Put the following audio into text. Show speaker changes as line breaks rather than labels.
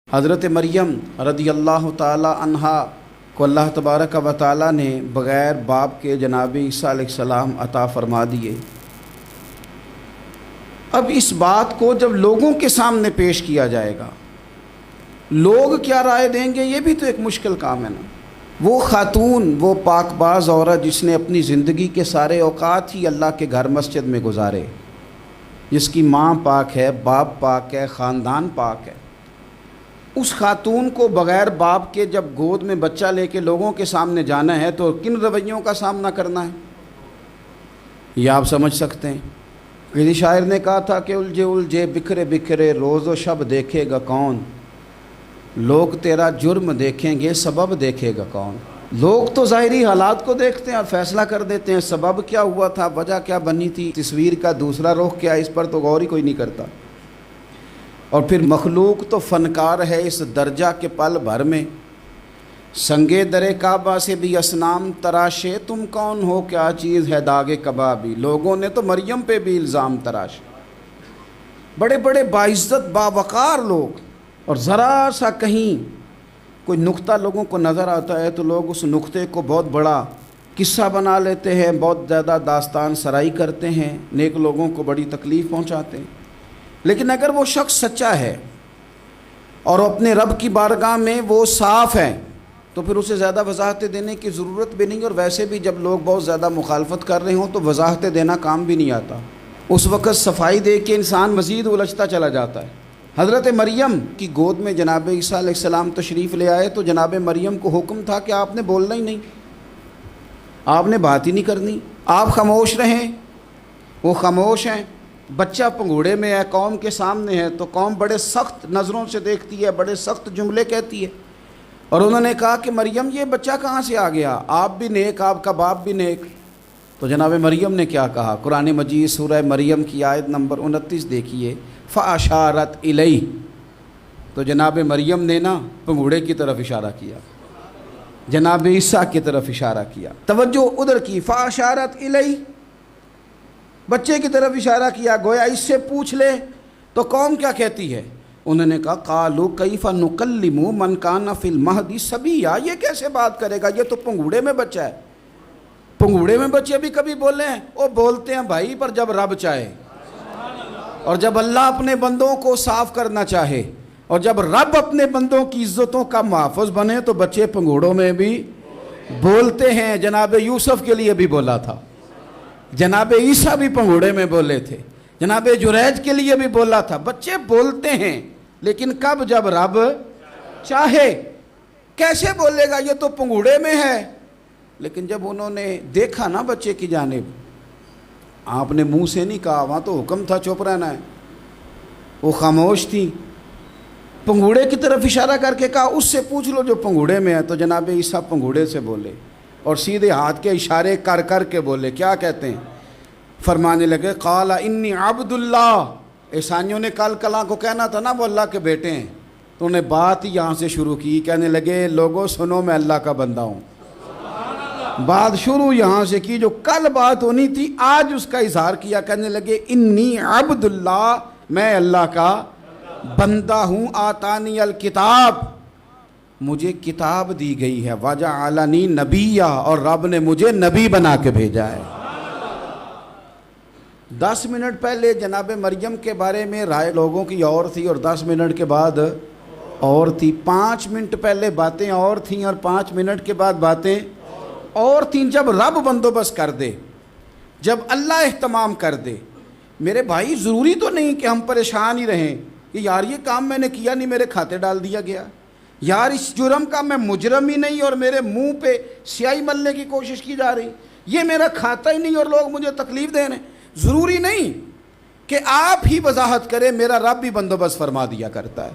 حضرت مریم رضی اللہ تعالی عنہا کو اللہ تبارک و تعالی نے بغیر باپ کے جناب عیسیٰ علیہ السلام عطا فرما دیے۔ اب اس بات کو جب لوگوں کے سامنے پیش کیا جائے گا، لوگ کیا رائے دیں گے، یہ بھی تو ایک مشکل کام ہے نا۔ وہ خاتون، وہ پاک باز عورت جس نے اپنی زندگی کے سارے اوقات ہی اللہ کے گھر مسجد میں گزارے، جس کی ماں پاک ہے، باپ پاک ہے، خاندان پاک ہے، اس خاتون کو بغیر باپ کے جب گود میں بچہ لے کے لوگوں کے سامنے جانا ہے تو کن رویوں کا سامنا کرنا ہے، یہ آپ سمجھ سکتے ہیں۔ کسی شاعر نے کہا تھا کہ الجھے الجھے بکھرے بکھرے روز و شب دیکھے گا کون، لوگ تیرا جرم دیکھیں گے سبب دیکھے گا کون۔ لوگ تو ظاہری حالات کو دیکھتے ہیں اور فیصلہ کر دیتے ہیں، سبب کیا ہوا تھا، وجہ کیا بنی تھی، تصویر کا دوسرا رخ کیا، اس پر تو غور ہی کوئی نہیں کرتا۔ اور پھر مخلوق تو فنکار ہے اس درجہ کے پل بھر میں، سنگے در کعبہ سے بھی اصنام تراشے، تم کون ہو کیا چیز ہے داغ کبابی۔ لوگوں نے تو مریم پہ بھی الزام تراشے، بڑے بڑے باعزت باوقار لوگ، اور ذرا سا کہیں کوئی نقطہ لوگوں کو نظر آتا ہے تو لوگ اس نقطے کو بہت بڑا قصہ بنا لیتے ہیں، بہت زیادہ داستان سرائی کرتے ہیں، نیک لوگوں کو بڑی تکلیف پہنچاتے ہیں۔ لیکن اگر وہ شخص سچا ہے اور اپنے رب کی بارگاہ میں وہ صاف ہے تو پھر اسے زیادہ وضاحتیں دینے کی ضرورت بھی نہیں، اور ویسے بھی جب لوگ بہت زیادہ مخالفت کر رہے ہوں تو وضاحتیں دینا کام بھی نہیں آتا، اس وقت صفائی دے کے انسان مزید الجھتا چلا جاتا ہے۔ حضرت مریم کی گود میں جناب عیسیٰ علیہ السلام تشریف لے آئے تو جناب مریم کو حکم تھا کہ آپ نے بولنا ہی نہیں، آپ نے بات ہی نہیں کرنی، آپ خاموش رہیں۔ وہ خاموش ہیں، بچہ پنگوڑے میں ہے، قوم کے سامنے ہے تو قوم بڑے سخت نظروں سے دیکھتی ہے، بڑے سخت جملے کہتی ہے، اور انہوں نے کہا کہ مریم یہ بچہ کہاں سے آ گیا، آپ بھی نیک، آپ کا باپ بھی نیک۔ تو جناب مریم نے کیا کہا، قرآن مجید سورہ مریم کی آیت نمبر 29 دیکھیے، فَأَشَارَتْ إِلَيْهِ، تو جناب مریم نے نا پنگوڑے کی طرف اشارہ کیا، جناب عیسیٰ کی طرف اشارہ کیا، توجہ ادھر کی، فَأَشَارَتْ إِلَيْهِ، بچے کی طرف اشارہ کیا، گویا اس سے پوچھ لے تو قوم کیا کہتی ہے۔ انہوں نے کہا قَالُوا كَيْفَ نُكَلِّمُ مَنْ كَانَ فِي الْمَهْدِ صَبِيًّا، یہ کیسے بات کرے گا، یہ تو پنگوڑے میں بچہ ہے۔ پنگوڑے میں بچے بھی کبھی بولے ہیں، وہ بولتے ہیں بھائی، پر جب رب چاہے، اور جب اللہ اپنے بندوں کو صاف کرنا چاہے، اور جب رب اپنے بندوں کی عزتوں کا محافظ بنے تو بچے پنگوڑوں میں بھی بولتے ہیں۔ جناب یوسف کے لیے بھی بولا تھا، جناب عیسیٰ بھی پنگوڑے میں بولے تھے، جناب جریج کے لیے بھی بولا تھا، بچے بولتے ہیں، لیکن کب، جب رب چاہے۔ کیسے بولے گا، یہ تو پنگوڑے میں ہے۔ لیکن جب انہوں نے دیکھا نا بچے کی جانب، آپ نے منہ سے نہیں کہا، وہاں تو حکم تھا چپ رہنا ہے، وہ خاموش تھی، پنگوڑے کی طرف اشارہ کر کے کہا اس سے پوچھ لو جو پنگوڑے میں ہے۔ تو جناب عیسیٰ پنگوڑے سے بولے اور سیدھے ہاتھ کے اشارے کر کر کے بولے، کیا کہتے ہیں، فرمانے لگے قال انی عبد اللہ۔ عیسائیوں نے کل کلاں کو کہنا تھا نا وہ اللہ کے بیٹے ہیں، تو انہیں بات ہی یہاں سے شروع کی، کہنے لگے لوگوں سنو میں اللہ کا بندہ ہوں۔ بات شروع یہاں سے کی، جو کل بات ہونی تھی آج اس کا اظہار کیا، کہنے لگے انی عبد اللہ، میں اللہ کا بندہ ہوں، آتانی الکتاب، مجھے کتاب دی گئی ہے، وجعلنی نبیّا، اور رب نے مجھے نبی بنا کے بھیجا ہے۔ 10 منٹ پہلے جناب مریم کے بارے میں رائے لوگوں کی اور تھی، اور 10 منٹ کے بعد اور تھی، 5 منٹ پہلے باتیں اور تھیں اور 5 منٹ کے بعد باتیں اور تھیں۔ جب رب بندوبست کر دے، جب اللہ اہتمام کر دے، میرے بھائی ضروری تو نہیں کہ ہم پریشان ہی رہیں کہ یار یہ کام میں نے کیا نہیں، میرے کھاتے ڈال دیا گیا، یار اس جرم کا میں مجرم ہی نہیں اور میرے منہ پہ سیاہی ملنے کی کوشش کی جا رہی، یہ میرا کھاتا ہی نہیں اور لوگ مجھے تکلیف دے رہے ہیں۔ ضروری نہیں کہ آپ ہی وضاحت کریں، میرا رب بھی بندوبست فرما دیا کرتا ہے۔